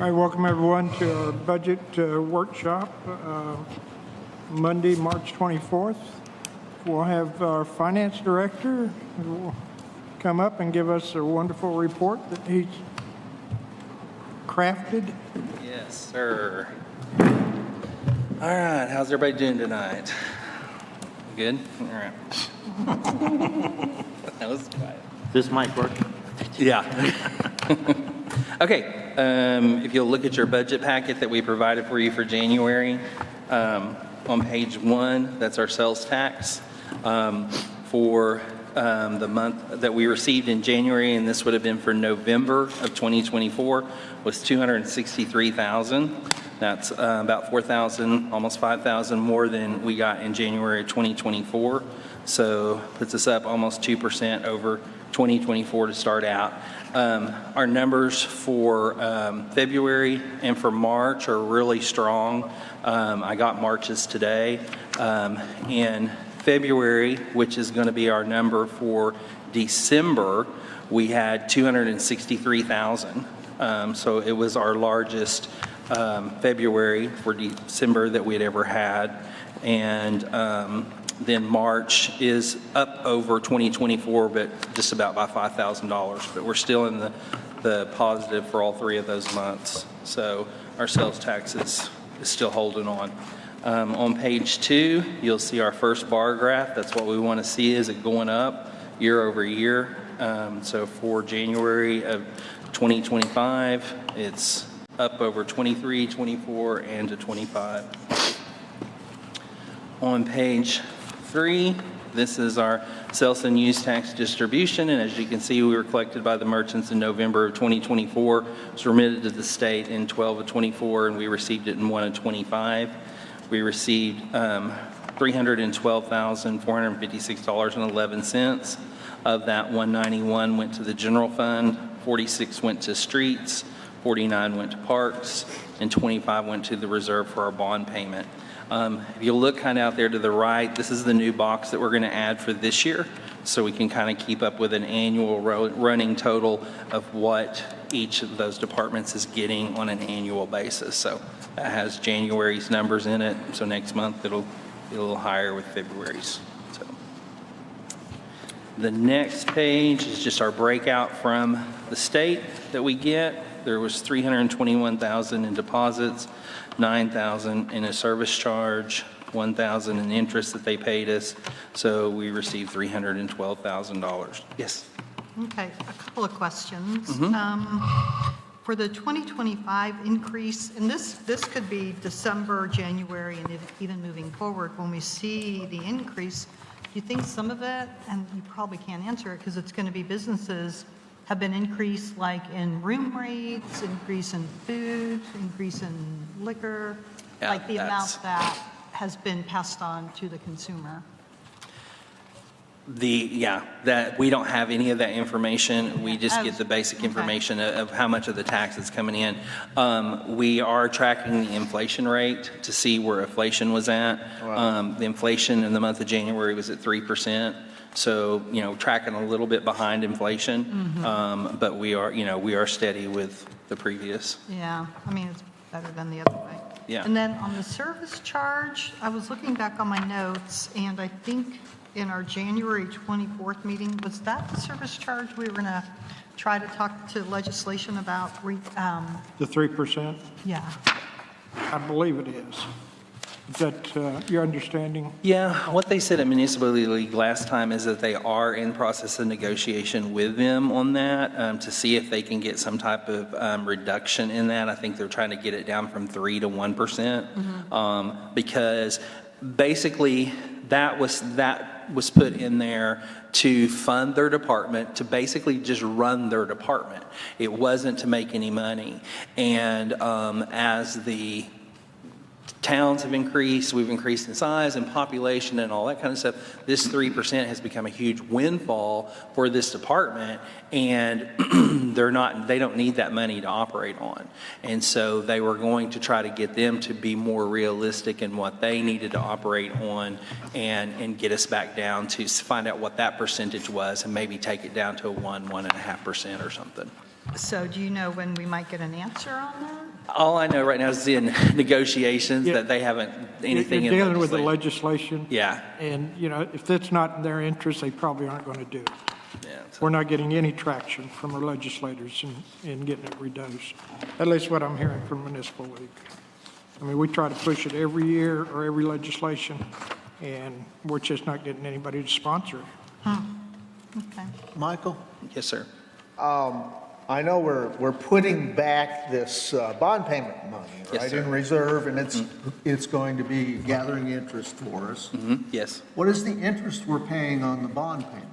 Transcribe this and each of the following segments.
I welcome everyone to our budget workshop, Monday, March 24th. We'll have our finance director who will come up and give us a wonderful report that he's crafted. Yes, sir. All right, how's everybody doing tonight? Good? All right. That was quiet. This mic work? Yeah. Okay, if you'll look at your budget packet that we provided for you for January, on page 1, that's our sales tax for the month that we received in January, and this would have been for November of 2024, was $263,000. That's about $4,000, almost $5,000 more than we got in January of 2024. So puts us up almost 2% over 2024 to start out. Our numbers for February and for March are really strong. I got March's today. In February, which is going to be our number for December, we had $263,000. So it was our largest February for December that we had ever had. And then March is up over 2024, but just about by $5,000. But we're still in the positive for all 3 of those months. So our sales tax is still holding on. On page 2, you'll see our first bar graph. That's what we want to see. Is it going up year over year? So for January of 2025, it's up over 23, 24, and to 25. On page 3, this is our sales and use tax distribution, and as you can see, we were collected by the merchants in November of 2024. It was remitted to the state in 12 of 24, and we received it in 1 of 25. We received $312,456.11. Of that, $191 went to the general fund, $46 went to streets, $49 went to parks, and $25 went to the reserve for our bond payment. If you look kind of out there to the right, this is the new box that we're going to add for this year, so we can kind of keep up with an annual running total of what each of those departments is getting on an annual basis. So that has January's numbers in it, so next month it'll be a little higher with February's. So the next page is just our breakout from the state that we get. There was $321,000 in deposits, $9,000 in a service charge, $1,000 in interest that they paid us. So we received $312,000. Yes. Okay, a couple of questions. For the 2025 increase, and this could be December, January, and even moving forward, when we see the increase, do you think some of it, and you probably can't answer it because it's going to be businesses, have been increased like in room rates, increase in food, increase in liquor, Yeah, like the amount that has been passed on to the consumer? That we don't have any of that information. We just get the basic Okay. information of how much of the tax that's coming in. We are tracking the inflation rate to see where inflation was at. The inflation in the month of January was at 3%. So, tracking a little bit behind inflation, but we are steady with the previous. Yeah, I mean, it's better than the other way. Yeah. And then on the service charge, I was looking back on my notes, and I think in our January 24th meeting, was that the service charge we were going to try to talk to legislation about? The 3%, Yeah. I believe it is. Is that your understanding? Yeah, what they said at Municipal League last time is that they are in process of negotiation with them on that to see if they can get some type of reduction in that. I think they're trying to get it down from 3 to 1%, because basically that was put in there to fund their department, to basically just run their department. It wasn't to make any money. And as the towns have increased, we've increased in size and population and all that kind of stuff, this 3% has become a huge windfall for this department, and they don't need that money to operate on. And so they were going to try to get them to be more realistic in what they needed to operate on, and get us back down to find out what that percentage was and maybe take it down to a 1.5% or something. So do you know when we might get an answer on that? All I know right now is in negotiations Yeah. that they haven't anything in You're dealing with the legislation. legislation. Yeah, And, if that's not in their interest, they probably aren't going to do it. yeah. so- We're not getting any traction from our legislators in getting it reduced. At least what I'm hearing from Municipal League. I mean, we try to push it every year or every legislation, and we're just not getting anybody to sponsor it. Okay. Michael, Yes, sir. I know we're putting back this bond payment money, Yes, right, sir. in reserve, and it's going to be gathering interest for us. Yes. What is the interest we're paying on the bond payment?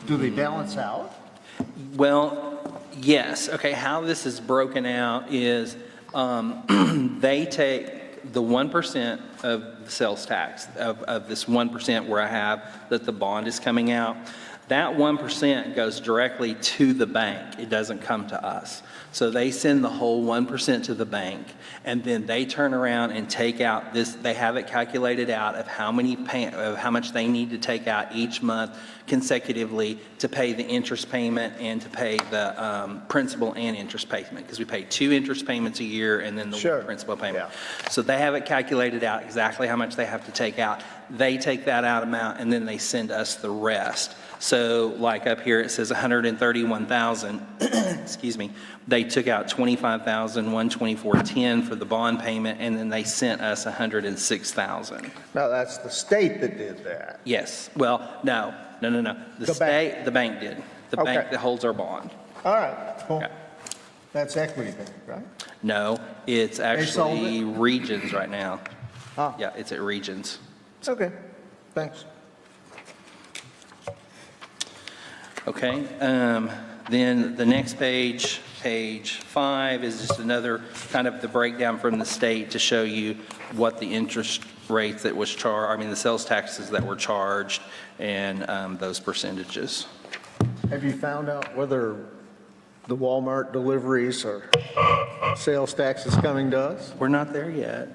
Do they balance out? Well, yes. Okay, how this is broken out is they take the 1% of the sales tax, of this 1% where I have that the bond is coming out. That 1% goes directly to the bank. It doesn't come to us. So they send the whole 1% to the bank, and then they turn around and take out this, they have it calculated out of how much they need to take out each month consecutively to pay the interest payment and to pay the principal and interest payment, because we pay 2 interest payments a year and then the Sure. principal payment. Yeah. So they have it calculated out exactly how much they have to take out. They take that out amount and then they send us the rest. So like up here, it says 131,000, excuse me. They took out 25,124.10 for the bond payment, and then they sent us 106,000. No, that's the state that did that. Yes, well, no. The bank. The bank did. The Okay. bank that holds our bond. All right, cool. Okay. That's Equity Bank, right? No, it's sold actually Regions right now. Ah. Yeah, it's at Regions. Okay, thanks. Okay, then the next page, page 5, is just another kind of the breakdown from the state to show you what the interest rates that was charged, the sales taxes that were charged, and those percentages. Have you found out whether the Walmart deliveries or sales tax is coming to us? We're not there yet.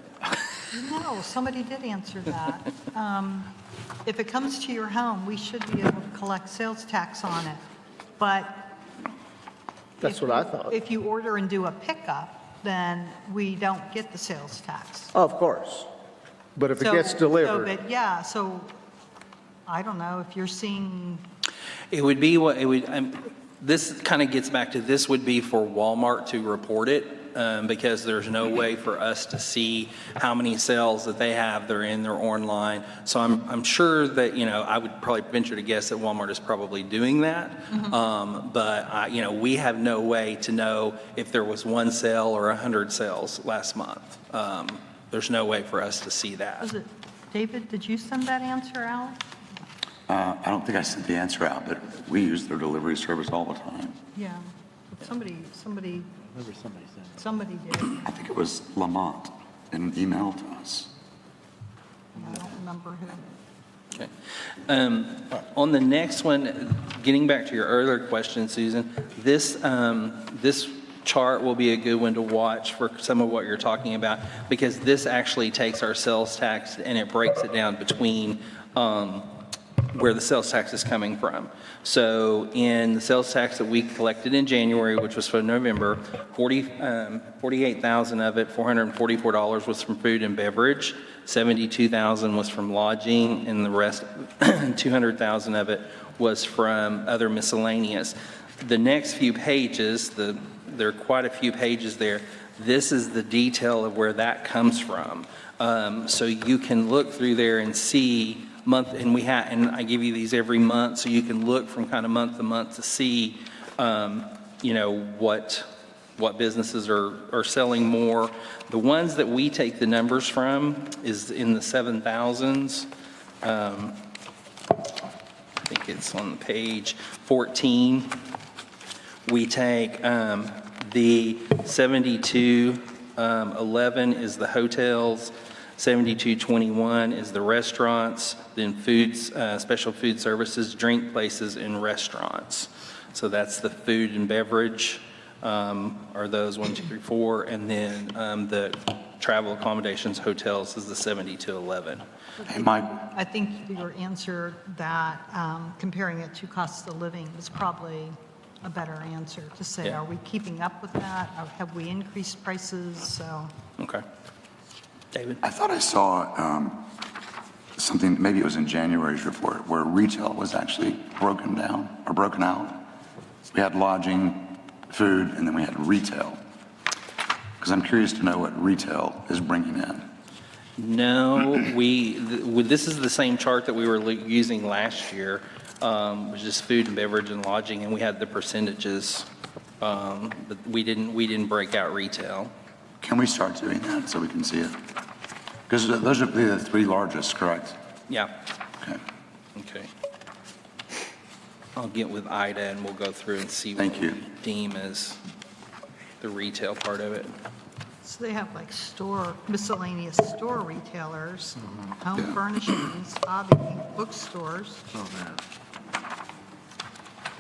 No, somebody did answer that. If it comes to your home, we should be able to collect sales tax on it. But That's what I thought. if you order and do a pickup, then we don't get the sales tax. Of course. But if it So- gets delivered, But yeah, so I don't know if you're seeing, It would be what, it would, this kind of gets back to, this would be for Walmart to report it, because there's no way for us to see how many sales that they have, they're in their online. So I'm sure that, I would probably venture to guess that Walmart is probably doing that. But, we have no way to know if there was 1 sale or 100 sales last month. There's no way for us to see that. was it, David, did you send that answer out? I don't think I sent the answer out, but we use their delivery service all the time. Yeah, but somebody did. I think it was Lamont in an email to us. I don't remember who. Okay. On the next one, getting back to your earlier question, Susan, this chart will be a good one to watch for some of what you're talking about, because this actually takes our sales tax and it breaks it down between where the sales tax is coming from. So in the sales tax that we collected in January, which was for November, 48,000 of it, $444 was from food and beverage, 72,000 was from lodging, and the rest, 200,000 of it was from other miscellaneous. The next few pages, there are quite a few pages there. This is the detail of where that comes from. So you can look through there and see month, and I give you these every month, so you can look from kind of month to month to see, what businesses are selling more. The ones that we take the numbers from is in the 7,000s. I think it's on page 14. We take the 7211 is the hotels, 7221 is the restaurants, then foods, special food services, drink places, and restaurants. So that's the food and beverage, are those 1, 2, 3, 4, and then the travel accommodations, hotels is the 7211. Hey, Mike, I think your answer that comparing it to cost of living is probably a better answer to say, Yeah. are we keeping up with that? Or have we increased prices? So, Okay. David? I thought I saw something, maybe it was in January's report, where retail was actually broken down or broken out. We had lodging, food, and then we had retail. Because I'm curious to know what retail is bringing in. No, this is the same chart that we were using last year, which is food and beverage and lodging, and we had the percentages, but we didn't break out retail. Can we start doing that so we can see it? Because those are the three largest, correct? Yeah, Okay. okay. I'll get with Ida and we'll go through and see what Thank you. we deem as the retail part of it. so they have like miscellaneous store retailers, home Yeah. furnishings, hobby, bookstores.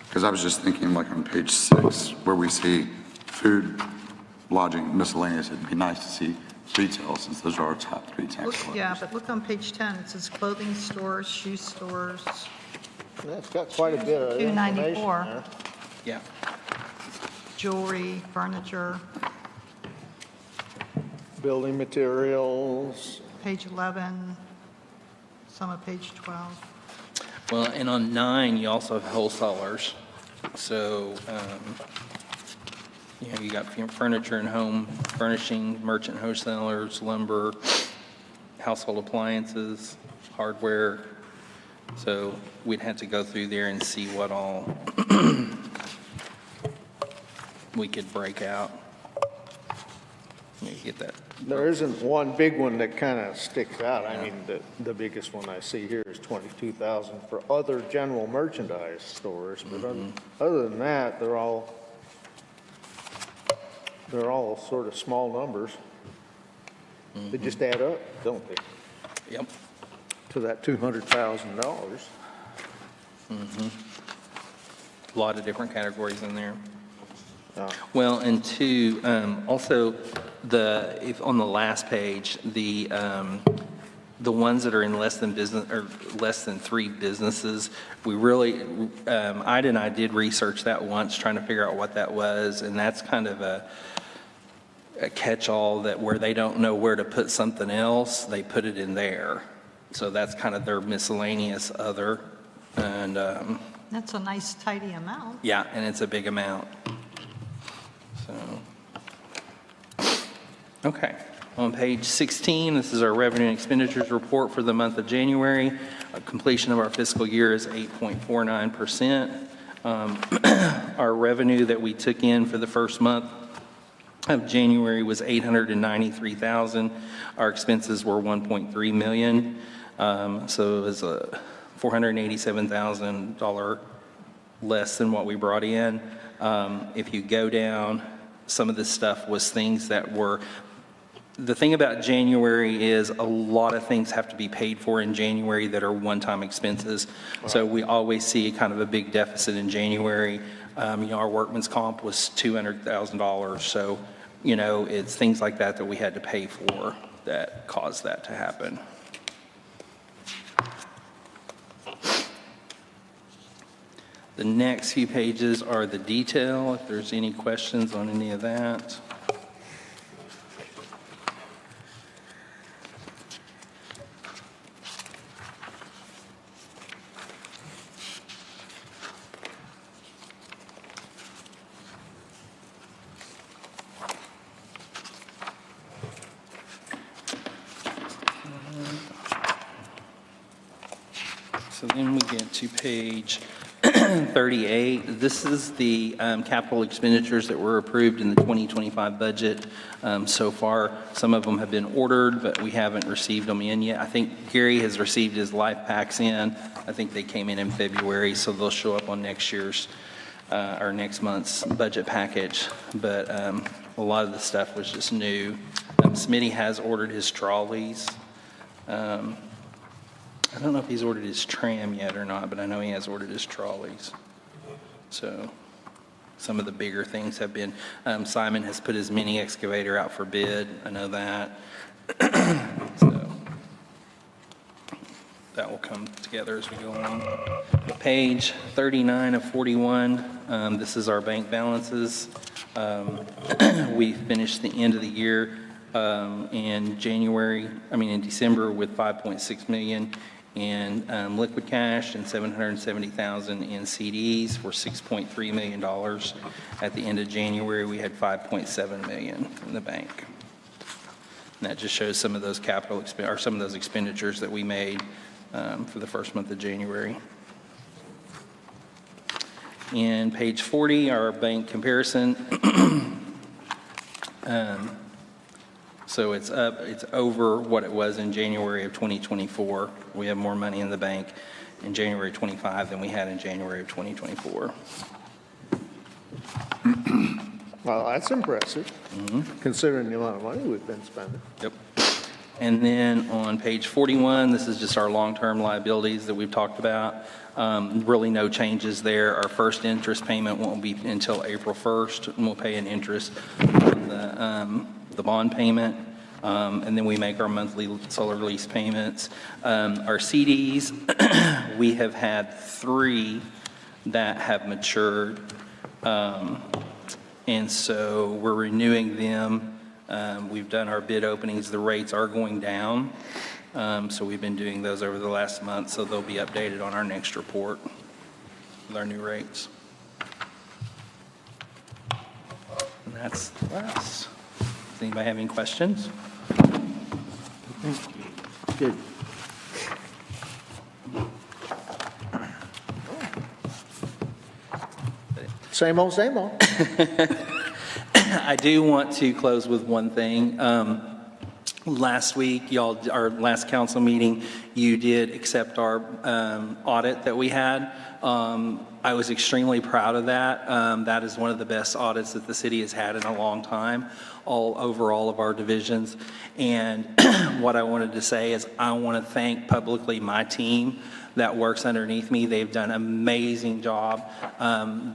Because I was just thinking, like on page 6, where we see food, lodging, miscellaneous, it'd be nice to see retail, since those are our top 3 tax collectors. Yeah, but look on page 10, it says clothing stores, shoe stores, That's got quite a bit of information 294. there. Yeah. jewelry, furniture, Building materials. page 11, some of page 12. Well, and on 9, you also have wholesalers. So, you got furniture and home furnishing, merchant wholesalers, lumber, household appliances, hardware. So we'd have to go through there and see what all we could break out. Let me get that. There isn't one big one that kind of sticks out. I mean, the biggest one I see here is 22,000 for other general merchandise stores. But other than that, they're all sort of small numbers. They just add up, don't they, Yep. to that $200,000? A lot of different categories in there. Oh. Well, and two, also, if on the last page, the ones that are in less than 3 businesses, we really, Ida and I did research that once, trying to figure out what that was, and that's kind of a catch-all, that where they don't know where to put something else, they put it in there. So that's kind of their miscellaneous other, and, That's a nice tidy amount. yeah, and it's a big amount. So, okay. On page 16, this is our revenue and expenditures report for the month of January. Completion of our fiscal year is 8.49%. Our revenue that we took in for the first month of January was $893,000. Our expenses were $1.3 million. So it was a $487,000 less than what we brought in. If you go down, some of this stuff was things that were, the thing about January is a lot of things have to be paid for in January that are one-time expenses. So we always see kind of a big deficit in January. Our workman's comp was $200,000. So, it's things like that we had to pay for that caused that to happen. The next few pages are the detail, if there's any questions on any of that. So then we get to page 38. This is the capital expenditures that were approved in the 2025 budget so far. Some of them have been ordered, but we haven't received them in yet. I think Gary has received his life packs in. I think they came in February, so they'll show up on next year's or next month's budget package. But a lot of the stuff was just new. Smitty has ordered his trolleys. I don't know if he's ordered his tram yet or not, but I know he has ordered his trolleys. So some of the bigger things have been, Simon has put his mini excavator out for bid. I know that. So that will come together as we go along. Page 39 of 41, this is our bank balances. We finished the end of the year in December with 5.6 million in liquid cash and 770,000 in CDs for $6.3 million. At the end of January, we had 5.7 million in the bank. And that just shows some of those some of those expenditures that we made for the first month of January. In page 40, our bank comparison. So it's over what it was in January of 2024. We have more money in the bank in January 25 than we had in January of 2024. Well, that's impressive, considering the amount of money we've been spending. Yep. And then on page 41, this is just our long-term liabilities that we've talked about. Really no changes there. Our first interest payment won't be until April 1st, and we'll pay an interest on the bond payment. And then we make our monthly solar lease payments. Our CDs, we have had 3 that have matured. And so we're renewing them. We've done our bid openings. The rates are going down. So we've been doing those over the last month, so they'll be updated on our next report with our new rates. And that's the last. Does anybody have any questions? Good. Same old, same old. I do want to close with one thing. Last week, our last council meeting, you did accept our audit that we had. I was extremely proud of that. That is one of the best audits that the city has had in a long time, over all of our divisions. And what I wanted to say is I want to thank publicly my team that works underneath me. They've done an amazing job.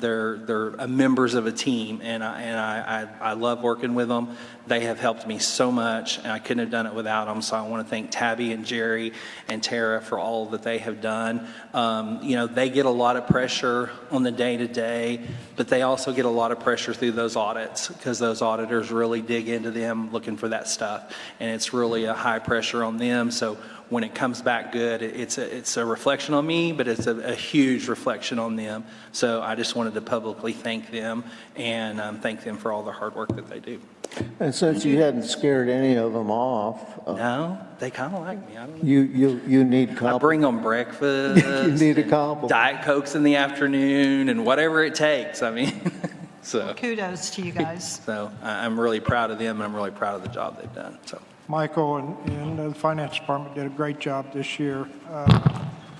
They're members of a team, and I love working with them. They have helped me so much, and I couldn't have done it without them. So I want to thank Tabby and Jerry and Tara for all that they have done. They get a lot of pressure on the day-to-day, but they also get a lot of pressure through those audits because those auditors really dig into them looking for that stuff, and it's really a high pressure on them. So when it comes back good, it's a reflection on me, but it's a huge reflection on them. So I just wanted to publicly thank them and thank them for all the hard work that they do. And since you hadn't scared any of them off, No, they kind of like me. I don't know. you need I compliment. bring them breakfast, You need a compliment. Diet Cokes in the afternoon, and whatever it takes. I mean, so Kudos to you guys. I'm really proud of them, and I'm really proud of the job they've done. So. Michael and the finance department did a great job this year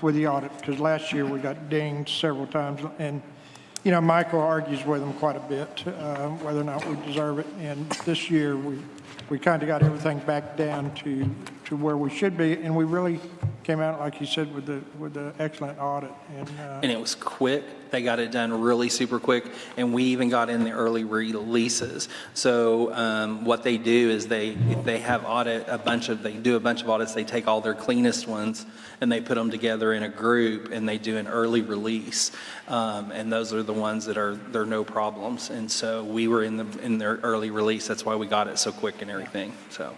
with the audit, because last year we got dinged several times. And, Michael argues with them quite a bit, whether or not we deserve it. And this year we kind of got everything back down to where we should be. And we really came out, like you said, with the excellent audit. And it was quick. They got it done really super quick, and we even got in the early releases. So what they do is they have they do a bunch of audits. They take all their cleanest ones and they put them together in a group, and they do an early release. And those are the ones that they're no problems. And so we were in their early release. That's why we got it so quick and everything. So.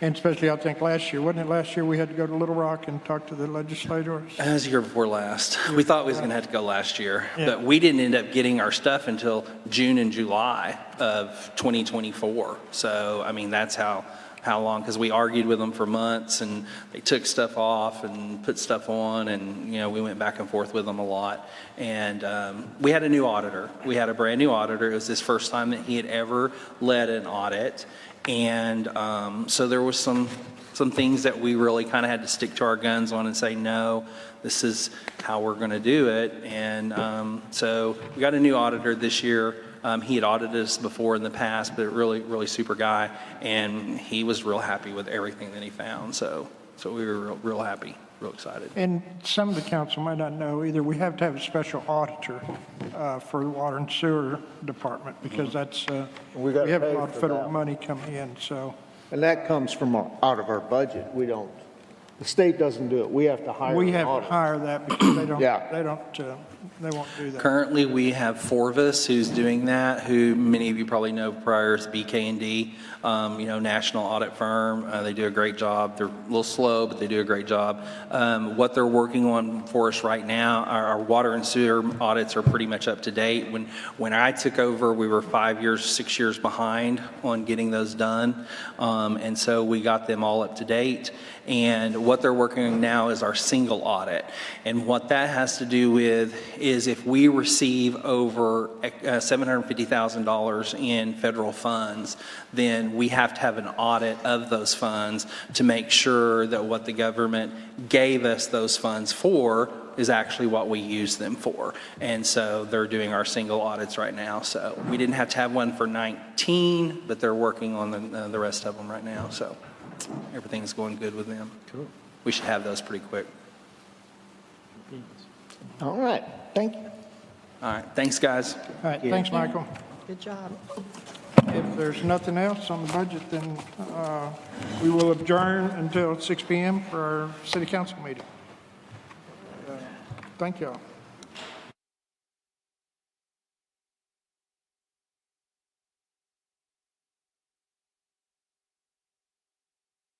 And especially, I think last year, wasn't it last year we had to go to Little Rock and talk to the legislators? It was the year before last. We thought we was going to have to go last year, but we didn't end up getting our stuff until June and July of 2024. So, I mean, that's how long, because we argued with them for months, and they took stuff off and put stuff on, and, we went back and forth with them a lot. And we had a new auditor. We had a brand new auditor. It was his first time that he had ever led an audit. And so there was some things that we really kind of had to stick to our guns on and say, no, this is how we're going to do it. And so we got a new auditor this year. He had audited us before in the past, but really, really super guy. And he was real happy with everything that he found. So we were real happy, real excited. And some of the council might not know either, we have to have a special auditor for the water and sewer department, because that's, We we got have a paid lot of for federal that. money coming in, so. And that comes from out of our budget. We don't The state doesn't do it. We have to hire We an have to auditor. hire that because they don't, Yeah. they won't do that. Currently, we have Forvis who's doing that, who many of you probably know prior is BK&D, national audit firm. They do a great job. They're a little slow, but they do a great job. What they're working on for us right now, our water and sewer audits are pretty much up to date. When I took over, we were 6 years behind on getting those done. And so we got them all up to date. And what they're working on now is our single audit. And what that has to do with is if we receive over $750,000 in federal funds, then we have to have an audit of those funds to make sure that what the government gave us those funds for is actually what we use them for. And so they're doing our single audits right now. So we didn't have to have one for 19, but they're working on the rest of them right now. So everything's going good with them. Cool. We should have those pretty quick. All right, thank you. All right, thanks, guys. All right, thanks, Michael. Good job. If there's nothing else on the budget, then we will adjourn until 6 PM for our city council meeting. Thank y'all.